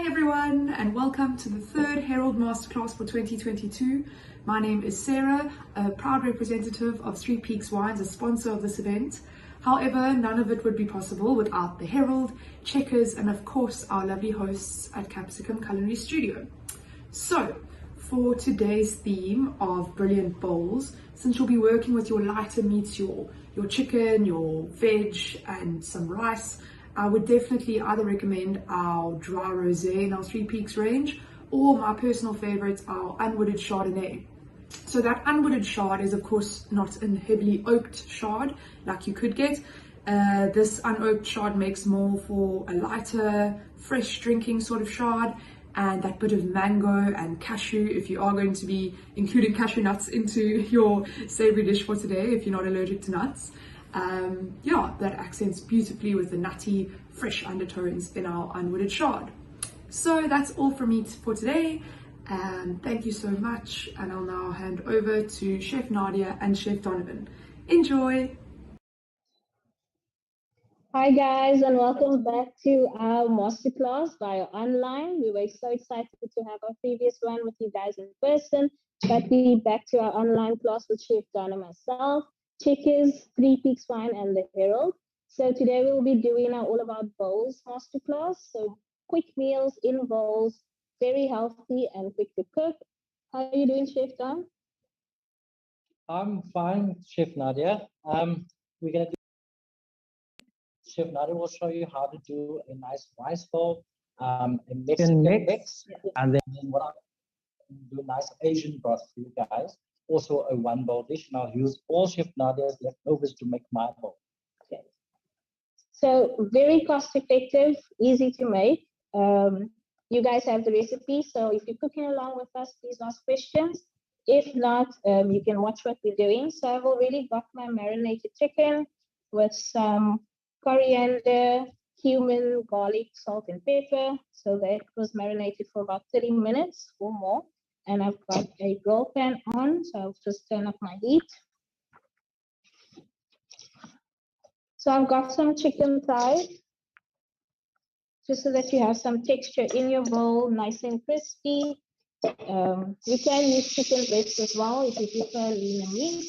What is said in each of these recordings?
Hi everyone, and welcome to the third Herald Masterclass for 2022. My name is Sarah, a proud representative of Three Peaks Wines, a sponsor of this event. However, none of it would be possible without the Herald, Checkers, and of course our lovely hosts at Capsicum Culinary Studio. So, for today's theme of brilliant bowls, since you'll be working with your lighter meats, your chicken, your veg, and some rice, I would definitely either recommend our dry rosé in our Three Peaks range, or my personal favorite, our unwooded Chardonnay. So that unwooded chard is of course not a heavily oaked chard like you could get. This unoaked chard makes more for a lighter, fresh drinking sort of chard, and that bit of mango and cashew, if you are going to be including cashew nuts into your savory dish for today, if you're not allergic to nuts. That accents beautifully with the nutty, fresh undertones in our unwooded chard. So that's all from me for today. Thank you so much, and I'll now hand over to Chef Nadia and Chef Donovan. Enjoy! Hi guys, and welcome back to our masterclass via online. We were so excited to have our previous one with you guys in person, but we're back to our online class with Chef Donna, myself, Checkers, Three Peaks Wine, and the Herald. So today we'll be doing our all about bowls masterclass. So quick meals in bowls, very healthy and quick to cook. How are you doing, Chef Don? I'm fine, Chef Nadia. We're gonna do. Chef Nadia will show you how to do a nice rice bowl, a Mexican mix, and then what I'll do a nice Asian broth for you guys. Also a one bowl dish, and I'll use all Chef Nadia's leftovers to make my bowl. Okay. So very cost effective, easy to make. You guys have the recipe, so if you're cooking along with us, please ask questions. If not, you can watch what we're doing. So I've already got my marinated chicken with some coriander, cumin, garlic, salt, and pepper. So that was marinated for about 30 minutes or more. And I've got a grill pan on, so I'll just turn up my heat. So I've got some chicken thighs, just so that you have some texture in your bowl, nice and crispy. You can use chicken breast as well if you prefer leaner meat.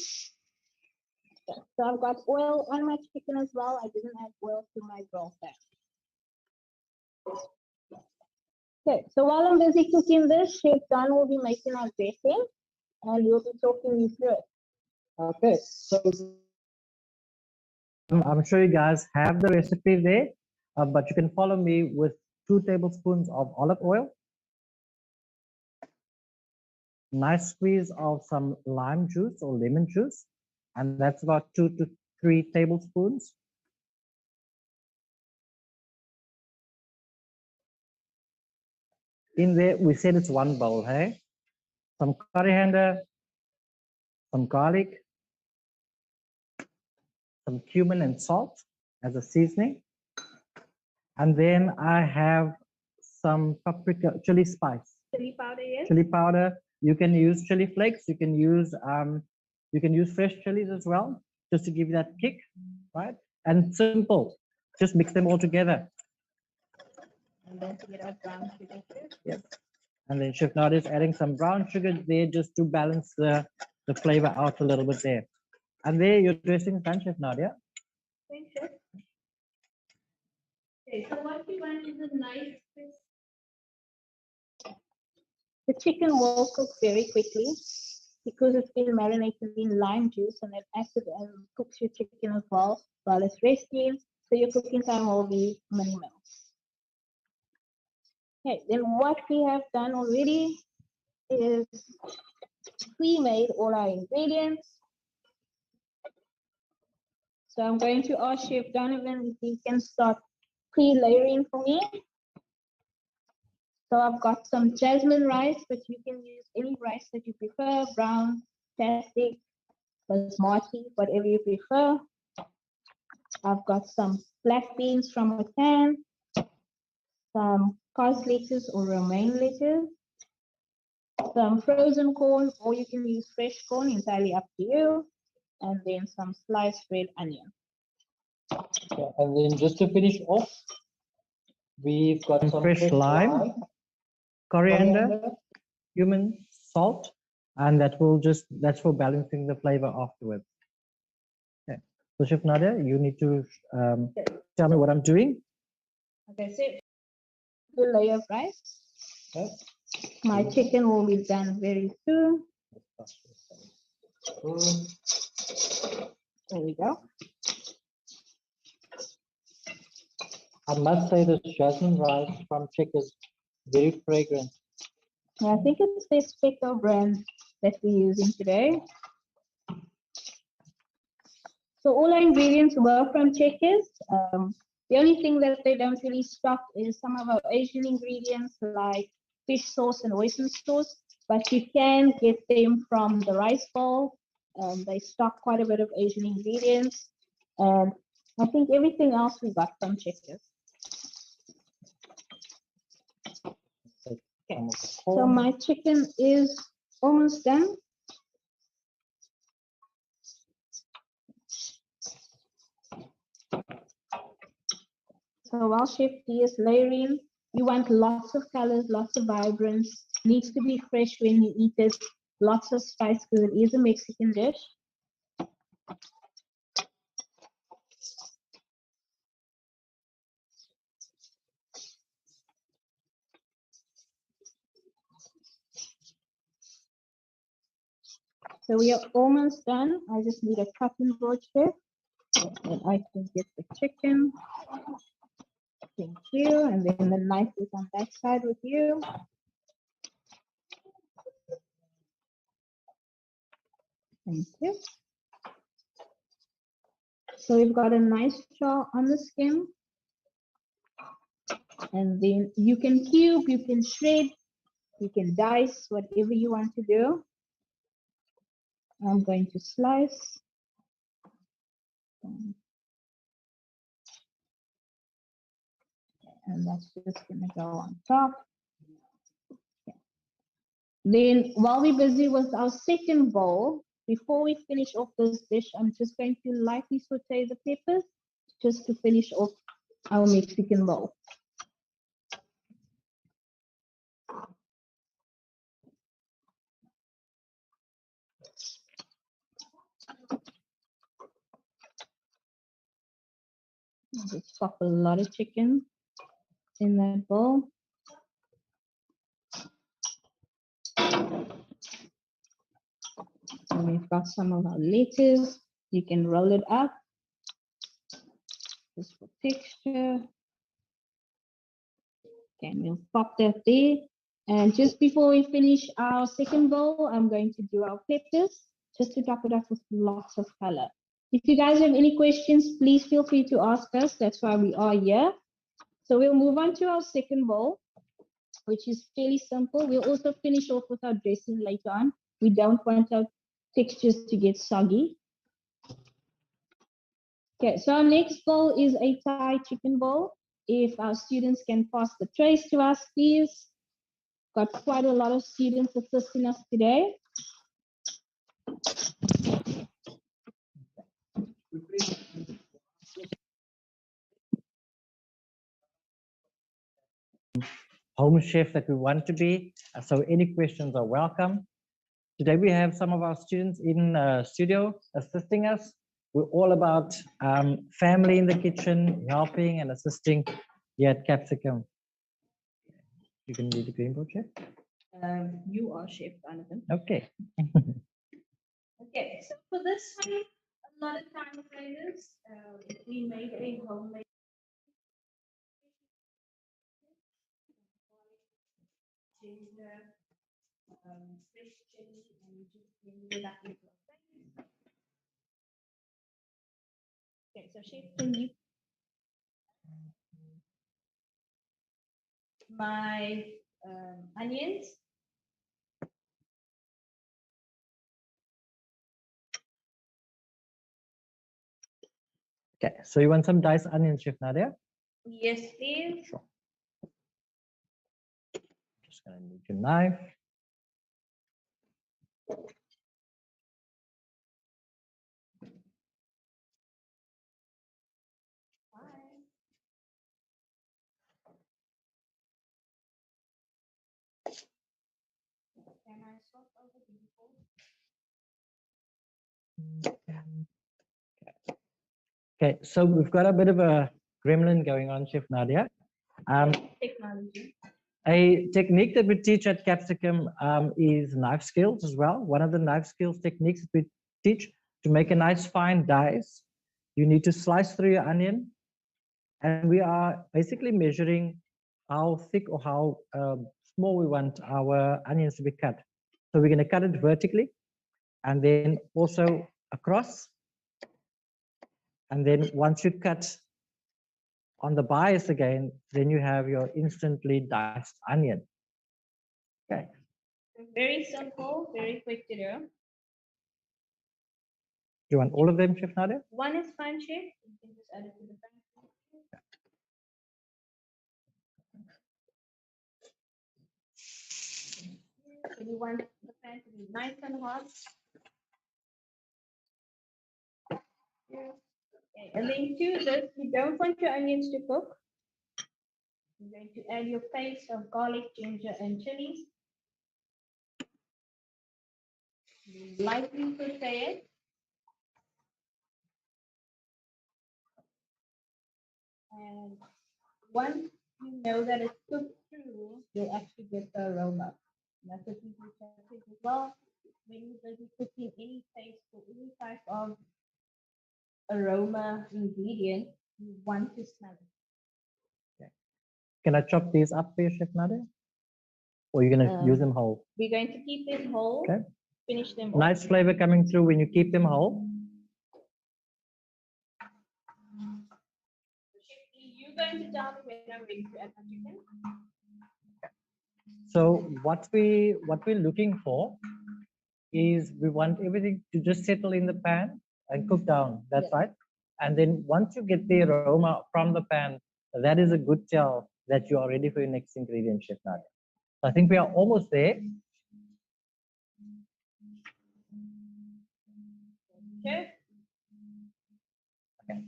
So I've got oil on my chicken as well. I didn't add oil to my grill pan. Okay, so while I'm busy cooking this, Chef Don will be making our dressing, and we'll be talking you through it. Okay, so I'm sure you guys have the recipe there, but you can follow me with 2 tablespoons of olive oil, nice squeeze of some lime juice or lemon juice, and that's about 2 to 3 tablespoons. In there, we said it's one bowl, hey? Some coriander, some garlic, some cumin and salt as a seasoning. And then I have some paprika, chili spice. Chili powder, yes? Chili powder. You can use chili flakes. You can use fresh chilies as well, just to give you that kick, right? And simple, just mix them all together. And then to get our brown sugar. Yep. And then Chef Nadia is adding some brown sugar there just to balance the flavor out a little bit there. And there your dressing is done, Chef Nadia. Thanks, Chef. Okay, so what we want is a nice crisp. The chicken will cook very quickly because it's been marinated in lime juice, and that acid cooks your chicken as well while it's resting. So your cooking time will be minimal. Okay, then what we have done already is pre-made all our ingredients. So I'm going to ask Chef Donovan if he can start pre-layering for me. So I've got some jasmine rice, but you can use any rice that you prefer, brown, plastic, basmati, whatever you prefer. I've got some black beans from a can, some cos lettuce or romaine lettuce, some frozen corn, or you can use fresh corn, entirely up to you, and then some sliced red onion. Yeah, and then just to finish off, We've got some fresh lime, coriander, cumin, salt, and that's for balancing the flavor afterwards. Okay. So Chef Nadia, you need to tell me what I'm doing. Okay, so the layer of rice. Okay. My chicken will be done very soon. There we go. I must say the jasmine rice from Czech is very fragrant. Yeah, I think it's this Speckle brand that we're using today. So all our ingredients were from Checkers. The only thing that they don't really stock is some of our Asian ingredients like fish sauce and oyster sauce, but you can get them from the rice bowl. They stock quite a bit of Asian ingredients. And I think everything else we got from Checkers. Okay. So my chicken is almost done. So while Chef D is layering, you want lots of colors, lots of vibrance. Needs to be fresh when you eat it. Lots of spice because it is a Mexican dish. So we are almost done. I just need a cutting board, Chef, and I can get the chicken. Thank you. And then the knife is on that side with you. Thank you. So we've got a nice char on the skin. And then you can cube, you can shred, you can dice, whatever you want to do. I'm going to slice. And that's just gonna go on top. Then while we're busy with our second bowl, before we finish off this dish, I'm just going to lightly saute the peppers just to finish off our Mexican bowl. Just pop a lot of chicken in that bowl. And we've got some of our lettuce. You can roll it up just for texture. Okay, and we'll pop that there. And just before we finish our second bowl, I'm going to do our peppers just to top it up with lots of color. If you guys have any questions, please feel free to ask us. That's why we are here. So we'll move on to our second bowl, which is fairly simple. We'll also finish off with our dressing later on. We don't want our textures to get soggy. Okay, so our next bowl is a Thai chicken bowl. If our students can pass the trays to us, please. Got quite a lot of students assisting us today. Home chef that we want to be. So any questions are welcome. Today we have some of our students in studio assisting us. We're all about family in the kitchen, helping and assisting here at Capsicum. You can lead the green board, Chef. You are Chef Donovan. Okay. Okay, so for this one, a lot of time flavors. We made a homemade ginger, fresh chili, and just blend it up into a paste. Okay, so Chef, can you my onions? Okay, so you want some diced onions, Chef Nadia? Yes, please. Sure. Just gonna need your knife. Can I swap over the default? Okay, so we've got a bit of a gremlin going on, Chef Nadia. Technology. A technique that we teach at Capsicum is knife skills as well. One of the knife skills techniques that we teach to make a nice fine dice, you need to slice through your onion, and we are basically measuring how thick or how small we want our onions to be cut. So we're going to cut it vertically, and then also across. And then once you cut on the bias again, then you have your instantly diced onion. Okay. Very simple, very quick to do. You want all of them, Chef Nadia? One is fine, Chef. You can just add it to the pan. So you want the pan to be nice and hot. Okay. And then to this, you don't want your onions to cook. You're going to add your paste of garlic, ginger, and chilies. Lightly saute it. And once you know that it's cooked through, you'll actually get the aroma. And that's what people check as well. When you're busy cooking any paste or any type of aroma ingredient, you want to smell it. Okay. Can I chop these up for you, Chef Nadia? Or you're going to use them whole? We're going to keep them whole. Okay. Finish them Nice off. flavor coming through when you keep them whole. You're going to tell me when I'm ready to add my chicken. So what we're looking for is we want everything to just settle in the pan and cook down. That's right. And then once you get the aroma from the pan, that is a good tell that you are ready for your next ingredient, Chef Nadia. So I think we are almost there. Okay. Okay.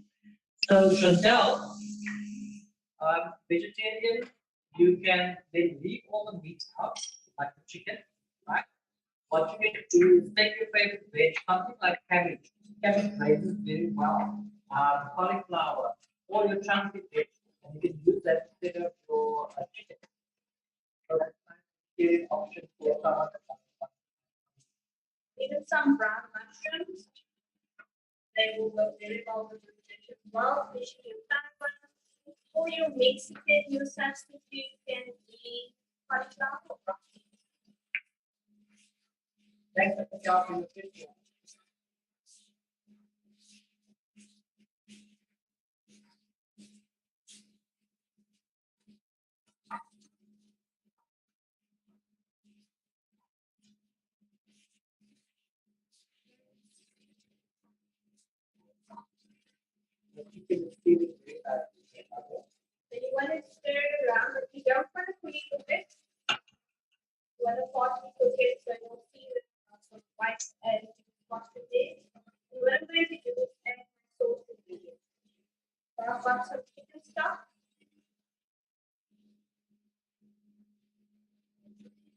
So Chantel, vegetarian, you can then leave all the meat out, like the chicken, right? What you need to do is take your favorite veg, something like cabbage. Cabbage blazes very well. Cauliflower, or your chunky veg, and you can use that instead of your chicken. So that's a vegetarian option for someone. Even some brown mushrooms, they will go very well with the dish as well, especially your Taiwan. Or your Mexican, your substitute can be cauliflower or broccoli. Thanks for the job in the kitchen. The chicken is feeling very bad. So you want to stir it around, but you don't want to fully cook it. You want to partly cook it so you'll see some white and mustard there. And what I'm going to do is add my sauce ingredients. So I've got some chicken stock.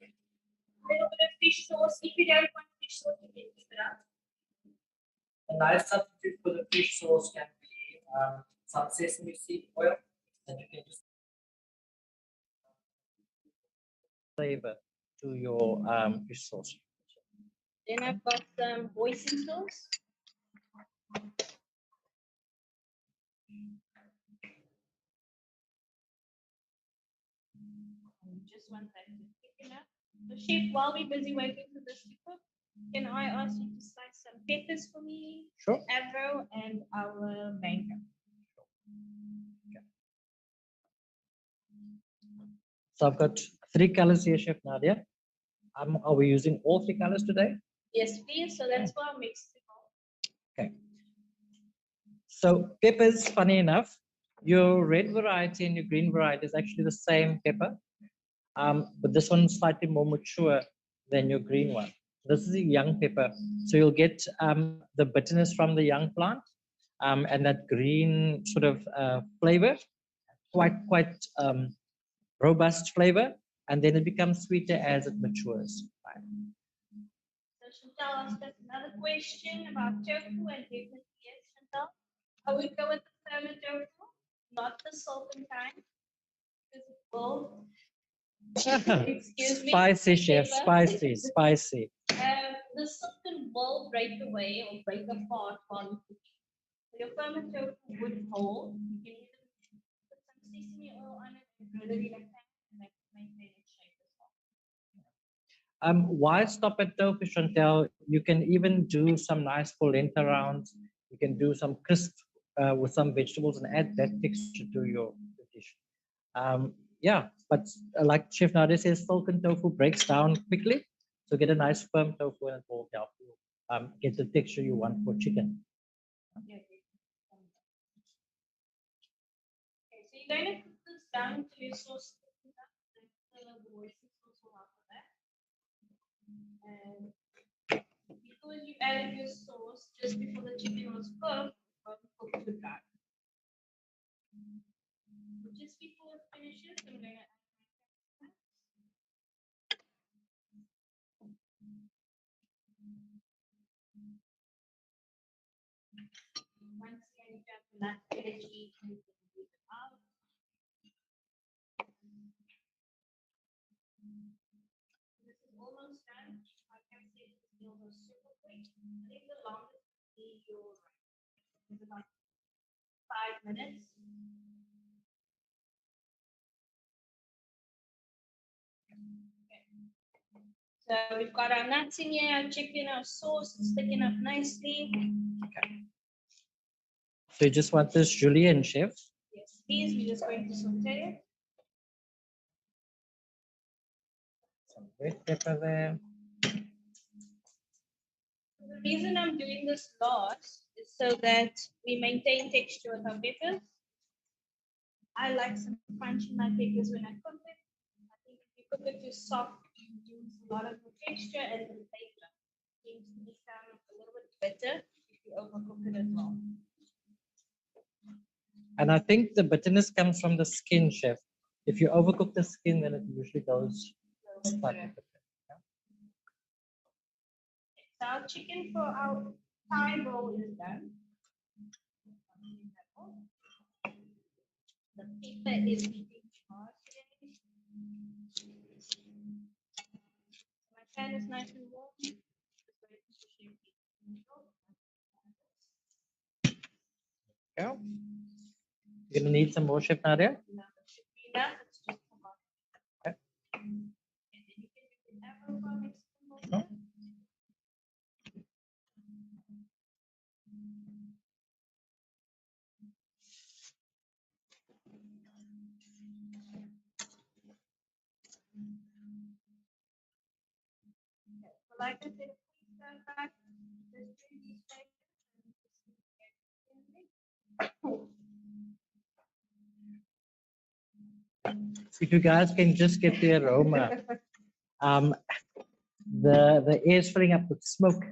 A little bit of fish sauce. If you don't want fish sauce, you can keep it up. A nice substitute for the fish sauce can be some sesame seed oil that you can just flavor to your fish sauce. Then I've got some hoisin sauce. And just want that to thicken up. So chef, while we're busy waiting for this to cook, can I ask you to slice some peppers for me? Sure. Avro and our mango. So I've got 3 colors here, Chef Nadia. Are we using all 3 colors today? Yes, please. So that's why I mixed it all. Okay. So peppers, funny enough, your red variety and your green variety is actually the same pepper, but this one is slightly more mature than your green one. This is a young pepper, so you'll get the bitterness from the young plant and that green sort of flavor, quite robust flavor, and then it becomes sweeter as it matures. So Chantal asked us another question about tofu, and definitely yes, Chantal. I would go with the ferment tofu, not the sultan kind, because it will. Excuse me. Spicy, chef, spicy, spicy. The sultan will break away or break apart while you cook. So your ferment tofu would hold. You can even put some sesame oil on it and grill it in a pan, and that will maintain its shape as well. Why stop at tofu, Chantel? You can even do some nice polenta rounds. You can do some crisp with some vegetables and add that texture to your dish. Yeah, but like Chef Nadia says, silken tofu breaks down quickly. So get a nice firm tofu and it will help you get the texture you want for chicken. Okay, so you're going to put this down until your sauce thickens up. The oyster sauce will help with that. And because you added your sauce just before the chicken was cooked, it's going to cook too dry. Just before it finishes, I'm going to add my once again, you have the nut veggie, you can leave it out. This is almost done. Like I said, these meals are super quick. I think the longest will be your is about 5 minutes. Okay. So we've got our nuts in here, our chicken, our sauce, it's sticking up nicely. Okay. So you just want this julienne, chef? Yes, please, we're just going to saute it. Some red pepper there. The reason I'm doing this last is so that we maintain texture with our peppers. I like some crunch in my peppers when I cook it. I think if you cook it too soft, you lose a lot of the texture and the flavor seems to become a little bit better if you overcook it as well. And I think the bitterness comes from the skin, chef. If you overcook the skin, then it usually goes slightly bitter. So our chicken for our Thai bowl is done. The pepper is being charged. My pan is nice and warm. Yeah. You're gonna need some more, Chef Nadia? No, it should be enough. It's just about. Okay. And then you can do the apron mix. No. So like I said, please stand back. Just bring these If you guys can just get the aroma. The air is filling up with smoke,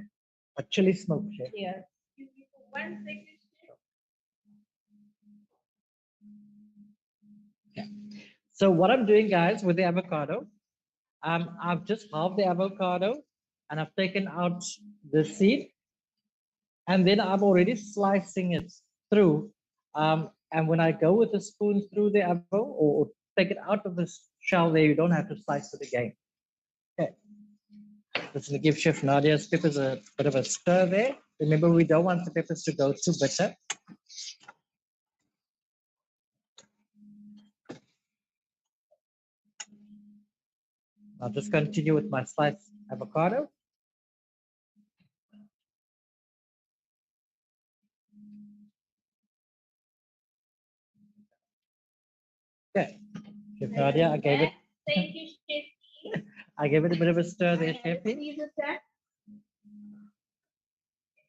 a chili smoke, chef. Yeah. Excuse me for 1 second. So what I'm doing, guys, with the avocado, I've just halved the avocado and I've taken out the seed, and then I'm already slicing it through. And when I go with a spoon through the avocado or take it out of the shell there, you don't have to slice it again. Okay. Just going to give Chef Nadia's peppers a bit of a stir there. Remember, we don't want the peppers to go too bitter. I'll just continue with my sliced avocado. Okay, Chef Nadia, I gave it. Thank you, Chef. I gave it a bit of a stir there, Chef. Please attack.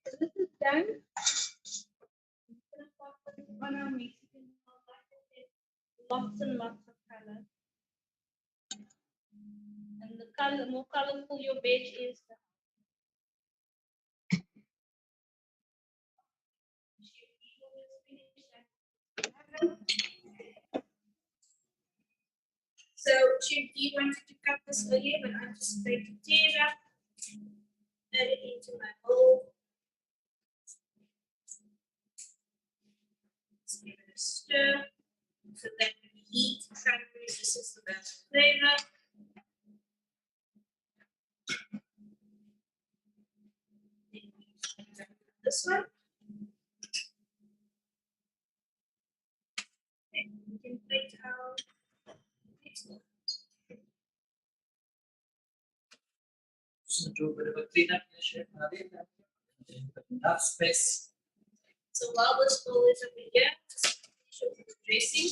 So this is done. On our Mexican lots and lots of color. And the color, more colorful your veg is, the So Chef D wanted to cut this earlier, but I'm just going to tear it up, add it into my bowl. Just give it a stir so that the heat transfers the basil flavor. This one. Okay, you can plate out next one. Just do a bit of a cleanup, Chef Nadia. Enough space. So while this bowl is over here, just finish off the dressing.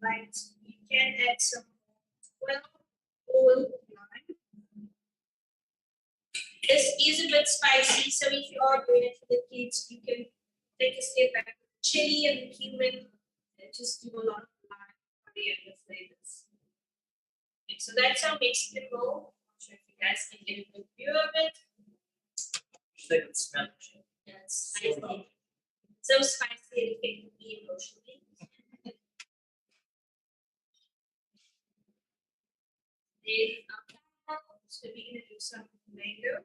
Right, you can add some oil of lime. This is a bit spicy, so if you are doing it for the kids, you can take a step back with the chili and the cumin and just do a lot of lime for the other flavors. Okay, so that's our Mexican bowl. I'm not sure if you guys can get a good view of it. They can smell it. Yeah, it's spicy. So spicy it can be emotionally. Then so we're gonna do some mango.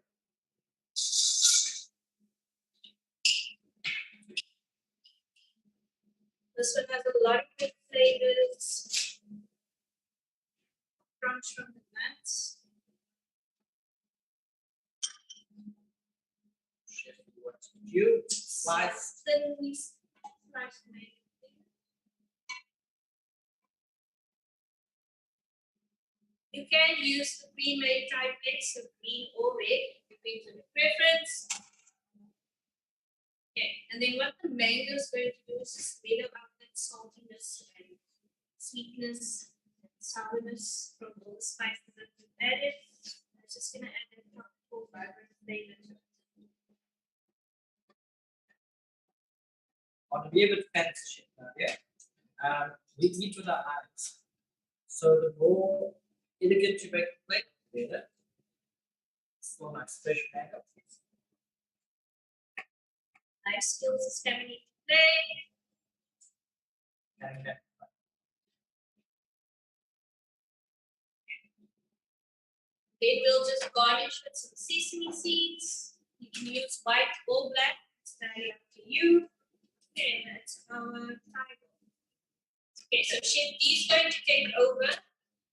This one has a lot of good flavors. Crunch from the nuts. You slice. Thinly sliced mango. You can use the pre-made type mix of green or red, depends on your preference. Okay, and then what the mango is going to do is just mellow out that saltiness and sweetness and sourness from all the spices that we've added. I'm just going to add that tropical vibrant flavor to it. On a little bit fancy, yeah. We eat with our eyes. So the more elegant you make the plate, the better. So nice fresh mango. Life skills is coming into play. And Then we'll just garnish with some sesame seeds. You can use white or black. It's entirely up to you. Okay, that's our Thai bowl. Okay, so Chef D is going to take over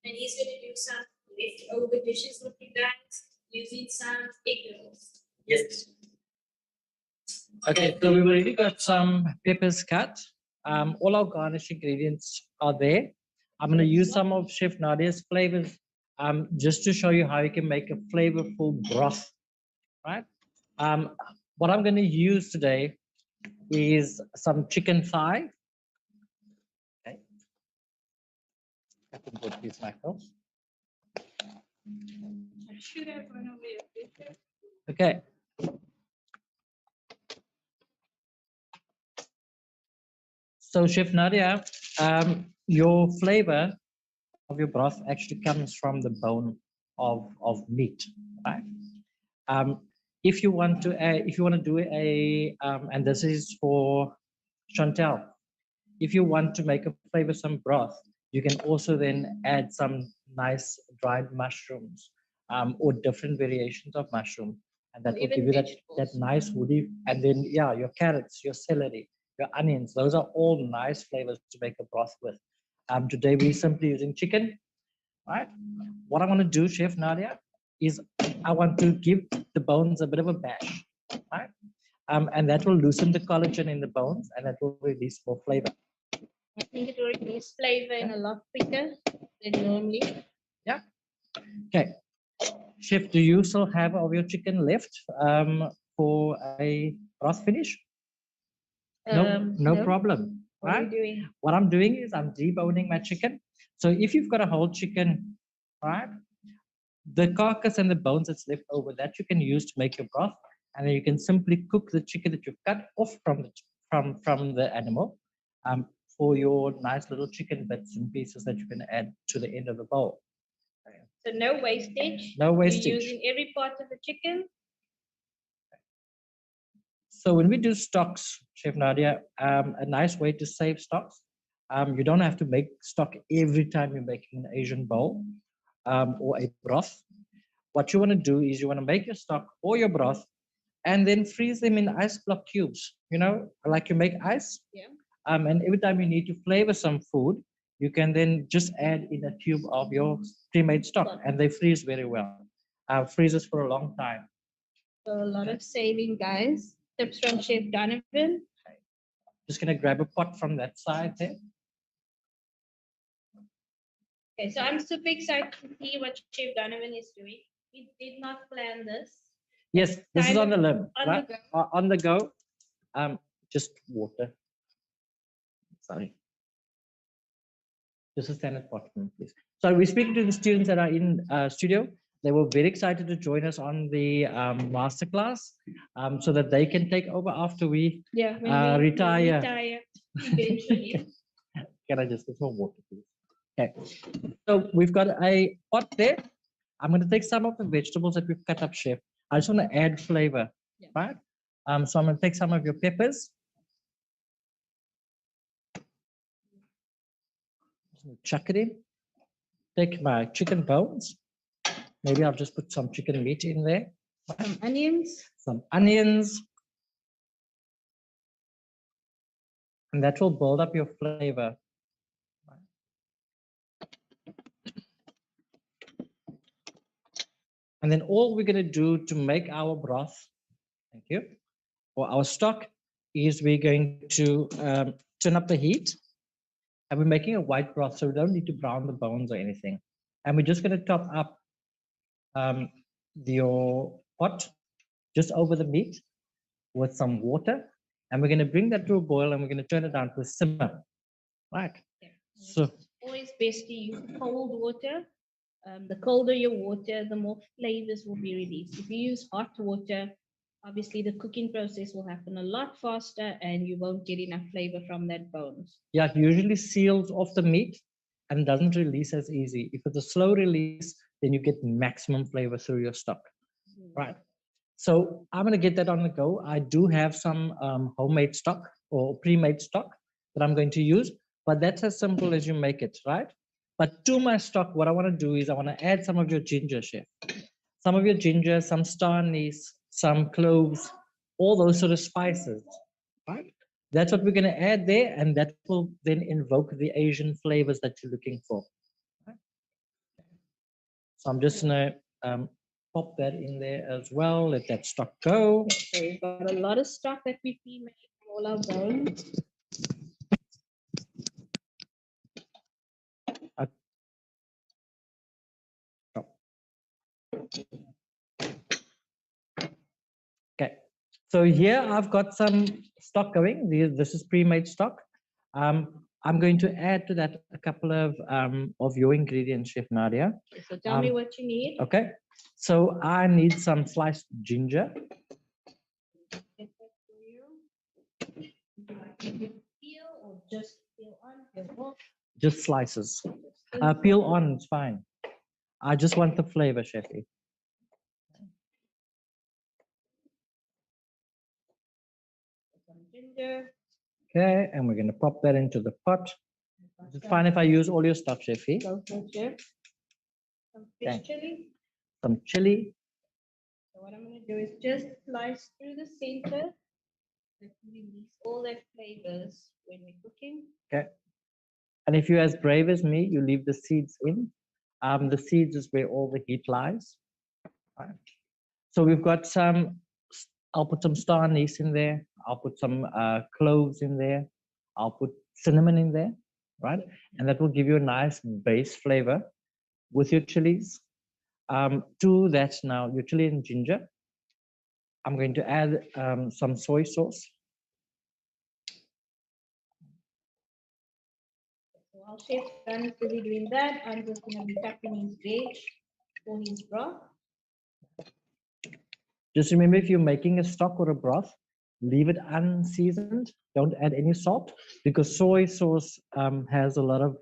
and he's going to do some leftover dishes with you guys using some egg noodles. yes. Okay, so we've already got some peppers cut. All our garnish ingredients are there. I'm going to use some of Chef Nadia's flavors just to show you how you can make a flavorful broth, right? What I'm going to use today is some chicken thigh. Okay. I can put this Michael. I should have run away a bit. Okay. So Chef Nadia, your flavor of your broth actually comes from the bone of meat, right? If you want to do a and this is for Chantel, if you want to make a flavorsome broth, you can also then add some nice dried mushrooms or different variations of mushroom, and that will give you that nice woody. And then yeah, your carrots, your celery, your onions, those are all nice flavors to make a broth with. Today we're simply using chicken, right? What I want to do, Chef Nadia, is I want to give the bones a bit of a bash, right? And that will loosen the collagen in the bones, and that will release more flavor. I think it will release flavor in a lot quicker than normally. Yeah. Okay. Chef, do you still have of your chicken left for a broth finish? No problem. What are Right? you doing? What I'm doing is I'm deboning my chicken. So if you've got a whole chicken, right, the carcass and the bones that's left over, that you can use to make your broth, and then you can simply cook the chicken that you've cut off from the animal for your nice little chicken bits and pieces that you can add to the end of the bowl. So no wastage. No wastage. You're using every part of the chicken. So when we do stocks, Chef Nadia, a nice way to save stocks, you don't have to make stock every time you're making an Asian bowl or a broth. What you want to do is you want to make your stock or your broth and then freeze them in ice block cubes, like you make ice. Yeah. And every time you need to flavor some food, you can then just add in a cube of your pre-made stock and they freeze very well. Freezes for a long time. So a lot of saving, guys. Tips from Chef Donovan. Just gonna grab a pot from that side there. Okay, so I'm super excited to see what Chef Donovan is doing. He did not plan this. Yes, this is on the limb, on right? the go. On the go. Just water. Sorry. Just a standard pot, please. So we're speaking to the students that are in studio. They were very excited to join us on the masterclass so that they can take over after we retire. Eventually. Can I just get some water, please? Okay. So we've got a pot there. I'm going to take some of the vegetables that we've cut up, Chef. I just want to add flavor, right? So I'm going to take some of your peppers. Chuck it in. Take my chicken bones. Maybe I'll just put some chicken meat in there. Some onions. Some onions. And that will build up your flavor. And then all we're going to do to make our broth, thank you, or our stock is we're going to turn up the heat. And we're making a white broth, so we don't need to brown the bones or anything. And we're just going to top up your pot just over the meat with some water. And we're going to bring that to a boil and we're going to turn it down to a simmer. Right. Yeah. So it's always best to use cold water. The colder your water, the more flavors will be released. If you use hot water, obviously the cooking process will happen a lot faster and you won't get enough flavor from that bones. Yeah, it usually seals off the meat and doesn't release as easy. If it's a slow release, then you get maximum flavor through your stock. Right. So I'm going to get that on the go. I do have some homemade stock or pre-made stock that I'm going to use, but that's as simple as you make it, right? But to my stock, what I want to do is I want to add some of your ginger, Chef. Some of your ginger, some star anise, some cloves, all those sort of spices, right? That's what we're going to add there, and that will then invoke the Asian flavors that you're looking for. Right? So I'm just going to pop that in there as well. Let that stock go. So we've got a lot of stock that we pre-made from all our bones. Okay, so here I've got some stock going. This is pre-made stock. I'm going to add to that a couple of your ingredients, Chef Nadia. So tell me what you need. Okay, so I need some sliced ginger. Peel or just peel on, peel off? Just slices. Peel on, it's fine. I just want the flavor, Chefy. Some ginger. Okay, and we're going to pop that into the pot. It's fine if I use all your stuff, Chefy. Go for it, Chef. Some fish chili. Some chili. So what I'm going to do is just slice through the center. That release all that flavors when we're cooking. Okay. And if you're as brave as me, you leave the seeds in. The seeds is where all the heat lies. Right. So we've got some, I'll put some star anise in there. I'll put some cloves in there. I'll put cinnamon in there, right? And that will give you a nice base flavor with your chilies. To that now, your chili and ginger. I'm going to add some soy sauce. So while Chef's done busy doing that, I'm just going to be tapping his veg for his broth. Just remember, if you're making a stock or a broth, leave it unseasoned. Don't add any salt because soy sauce has a lot of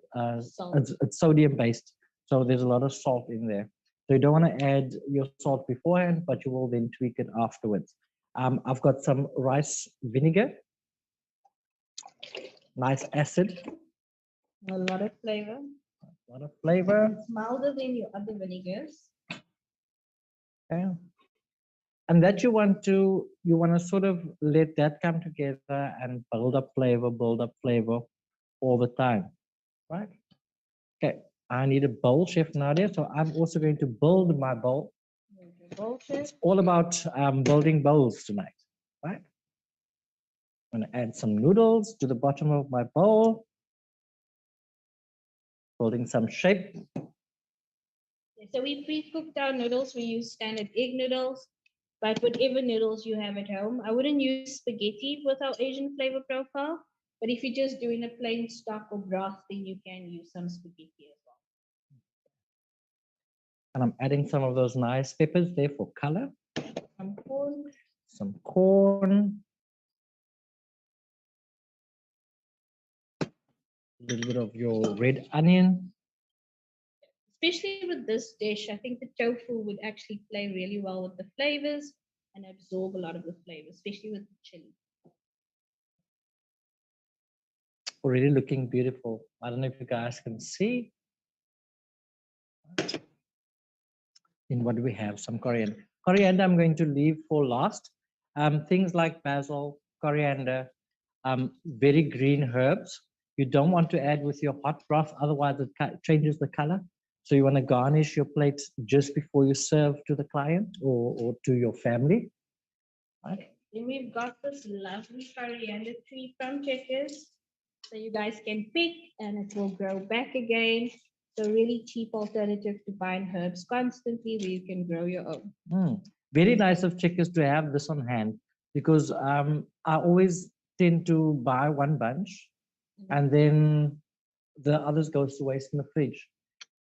it's sodium based, so there's a lot of salt in there. So you don't want to add your salt beforehand, but you will then tweak it afterwards. I've got some rice vinegar, nice acid, A lot of flavor. a lot of flavor. It's milder than your other vinegars. Okay. And that you want to sort of let that come together and build up flavor all the time, right? Okay, I need a bowl, Chef Nadia, so I'm also going to build my bowl. It's all about building bowls tonight, right? I'm going to add some noodles to the bottom of my bowl, building some shape. So we pre-cooked our noodles. We use standard egg noodles, but whatever noodles you have at home. I wouldn't use spaghetti with our Asian flavor profile, but if you're just doing a plain stock or broth, then you can use some spaghetti as well. And I'm adding some of those nice peppers there for color. Some corn. Some corn. A little bit of your red onion. Especially with this dish, I think the tofu would actually play really well with the flavors and absorb a lot of the flavors, especially with the chili. Already looking beautiful. I don't know if you guys can see. In what do we have? Some coriander. Coriander I'm going to leave for last. Things like basil, coriander, very green herbs. You don't want to add with your hot broth, otherwise it changes the color. So you want to garnish your plate just before you serve to the client or to your family. Right? Then we've got this lovely coriander tree from Checkers. So you guys can pick and it will grow back again. So really cheap alternative to buying herbs constantly where you can grow your own. Very nice of Checkers to have this on hand because I always tend to buy one bunch and then the others goes to waste in the fridge.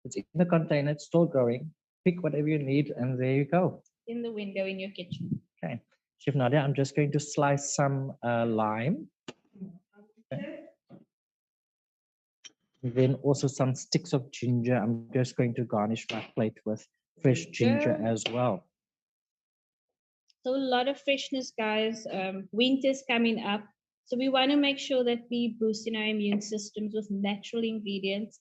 It's in the container, it's still growing. Pick whatever you need and there you go. In the window in your kitchen. Okay. Chef Nadia, I'm just going to slice some lime. Okay. Then also some sticks of ginger. I'm just going to garnish my plate with fresh ginger as well. So a lot of freshness, guys. Winter's coming up. So we want to make sure that we boost in our immune systems with natural ingredients.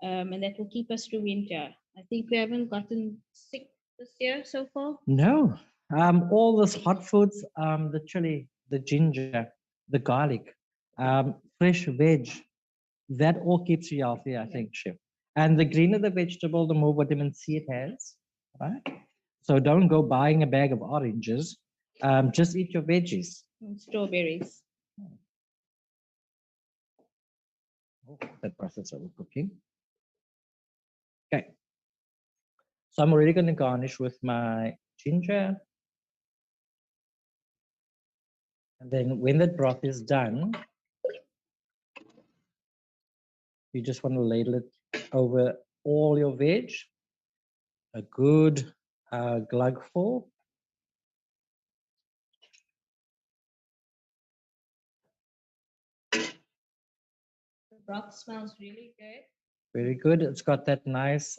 And that will keep us through winter. I think we haven't gotten sick this year so far. No. All those hot foods, the chili, the ginger, the garlic, fresh veg, that all keeps you healthy, I think, Chef. And the greener the vegetable, the more vitamin C it has, right? So don't go buying a bag of oranges. Just eat your veggies. And strawberries. Oh, that process of cooking. Okay. So I'm already going to garnish with my ginger. And then when the broth is done, you just want to ladle it over all your veg. A good glugful. The broth smells really good. Very good. It's got that nice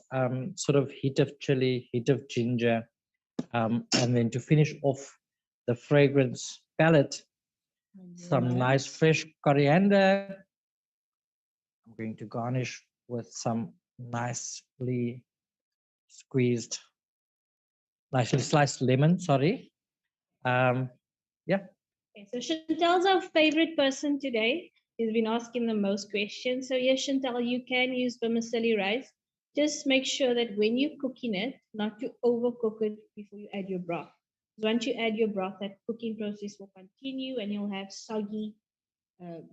sort of heat of chili, heat of ginger. And then to finish off the fragrance palette, some nice fresh coriander. I'm going to garnish with some nicely sliced lemon, sorry. Yeah. Okay, so Chantel's our favorite person today. He's been asking the most questions. So yes, Chantel, you can use vermicelli rice. Just make sure that when you're cooking it, not to overcook it before you add your broth. Because once you add your broth, that cooking process will continue and you'll have soggy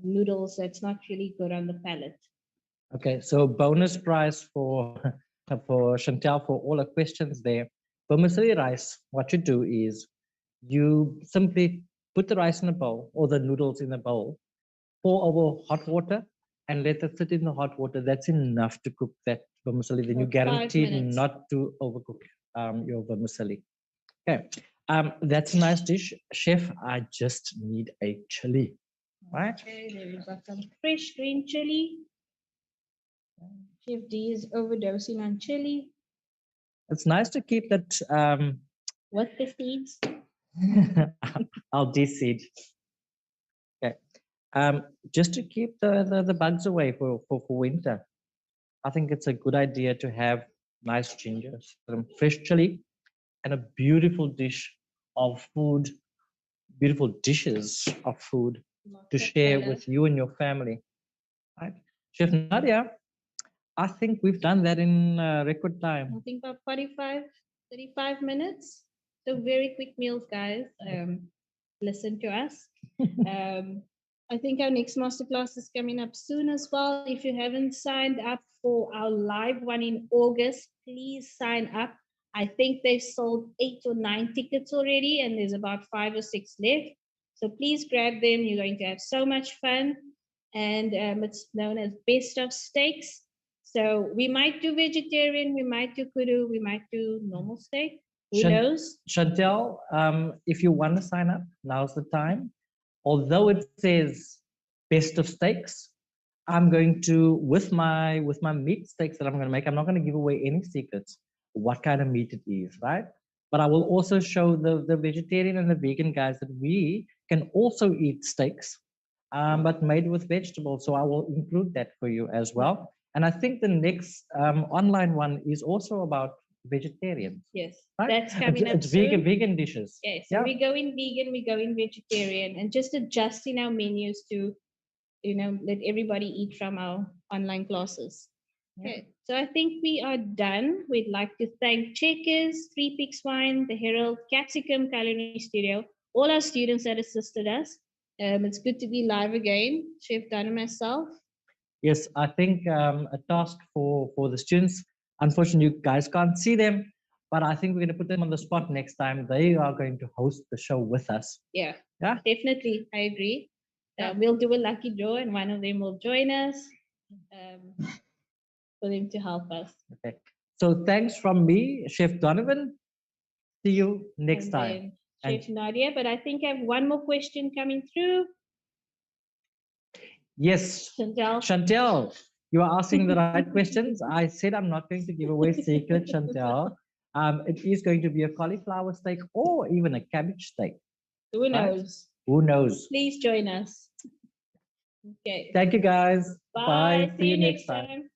noodles that's not really good on the palate. Okay, so bonus prize for Chantel for all the questions there. Vermicelli rice, what you do is you simply put the rice in a bowl or the noodles in a bowl, pour over hot water and let it sit in the hot water. That's enough to cook that vermicelli. Then you're guaranteed not to overcook your vermicelli. Okay, that's a nice dish. Chef, I just need a chili, right? Okay, there we've got some fresh green chili. Chef D is overdosing on chili. It's nice to keep that with the seeds. I'll de-seed. Okay. Just to keep the bugs away for winter, I think it's a good idea to have nice ginger, some fresh chili, and a beautiful dish of food, beautiful dishes of food to share with you and your family. Right? Chef Nadia, I think we've done that in record time. I think about 35 minutes. So very quick meals, guys. Listen to us. I think our next masterclass is coming up soon as well. If you haven't signed up for our live one in August, please sign up. I think they've sold 8 or 9 tickets already, and there's about 5 or 6 left. So please grab them. You're going to have so much fun. And it's known as Best of Steaks. So we might do vegetarian, we might do kudu, we might do normal steak. Who knows? Chantel, if you want to sign up, now's the time. Although it says best of steaks, I'm going to, with my meat steaks that I'm going to make, I'm not going to give away any secrets what kind of meat it is, right? But I will also show the vegetarian and the vegan guys that we can also eat steaks, but made with vegetables. So I will include that for you as well. And I think the next online one is also about vegetarians. Yes, right? that's coming up It's soon. vegan dishes. Yes, so we go in vegan, we go in vegetarian, and just adjusting our menus to, let everybody eat from our online classes. Yeah. Okay, so I think we are done. We'd like to thank Checkers, Three Peaks Wine, The Herald, Capsicum Culinary Studio, all our students that assisted us. It's good to be live again, Chef Dan and myself. Yes, I think a task for the students. Unfortunately, you guys can't see them, but I think we're going to put them on the spot next time. They are going to host the show with us. Yeah, Yeah, definitely. I agree. Yeah. We'll do a lucky draw, and one of them will join us for them to help us. Okay. So thanks from me, Chef Donovan. See you next And time. then Chef Nadia, but I think I have one more question coming through. Yes, Chantel, you are asking the right questions. I said I'm not going to give away secret, Chantel. It is going to be a cauliflower steak or even a cabbage steak. Who knows? Who knows? Please join us. Okay. Thank you, guys. Bye. See you next time.